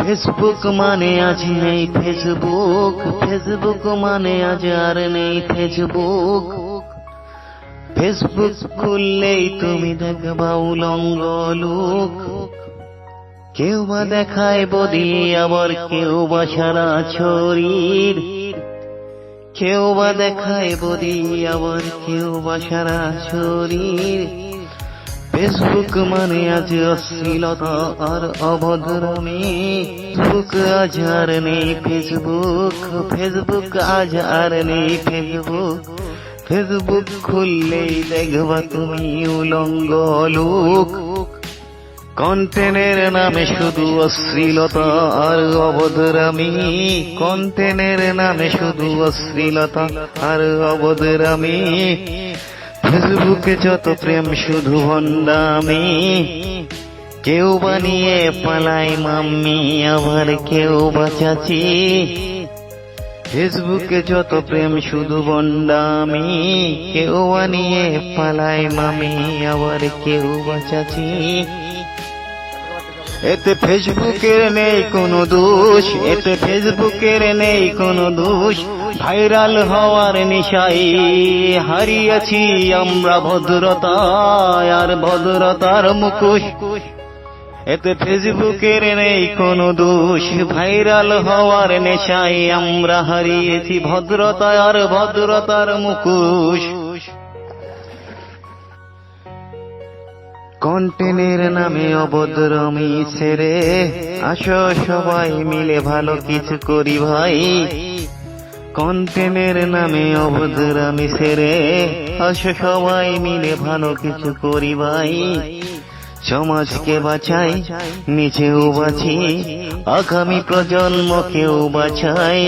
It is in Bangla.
ফেসবুক মানে আজ নেই ফেসবুক, ফেসবুক মানে আজ আর নেই ফেসবুক। ফেসবুক খুললেই তুমি দেখবা উলঙ্গ লোক, কেউ বা দেখায় বডি আবার কেউ বা সারা শরীর, কেউ বা দেখায় বডি আবার কেউ বা সারা শরীর। ফেসবুক মানে আজ অশ্লীলতা আর অভদ্রামি, ফেসবুক আজ আর নেই ফেসবুক, ফেসবুক আজ আর নেই ফেসবুক। ফেসবুক খুললেই দেখবা তুমি উলঙ্গ লোক, কন্টেন্টের নামে শুধু অশ্লীলতা আর অভদ্রামি, কন্টেন্টের নামে শুধু অশ্লীলতা আর অভদ্রামি। ফেসবুকে যত প্রেম শুধু ভণ্ডামি, কেউ বানিয়ে পালায় মাম্মি আবার কেউ বা চাচি। ফেসবুকে যত প্রেম শুধু ভণ্ডামি, কেউ বানিয়ে পালায় মামি আবার কেউ বা চাচি। এতে ফেসবুকের নেই কোনো দোষ, এতে ফেসবুকের নেই কোনো দোষ। ভাইরাল হওয়ার নেশায় হারিয়েছি আমরা ভদ্রতা আর ভদ্রতার মুখোশ। এতে ফেসবুকের নেই কোনো দোষ, ভাইরাল হওয়ার নেশায় আমরা হারিয়েছি ভদ্রতা আর ভদ্রতার মুখোশ। কন্টেন্টের নামে অভদ্রামি ছেড়ে আসো সবাই মিলে ভালো কিছু করি ভাই। কন্টেন্টের নামে অভদ্রামি ছেড়ে আসো সবাই মিলে ভালো কিছু করি ভাই। সমাজকে বাঁচাই, নিজেও বাঁচি, আগামী প্রজন্মকেও বাঁচাই।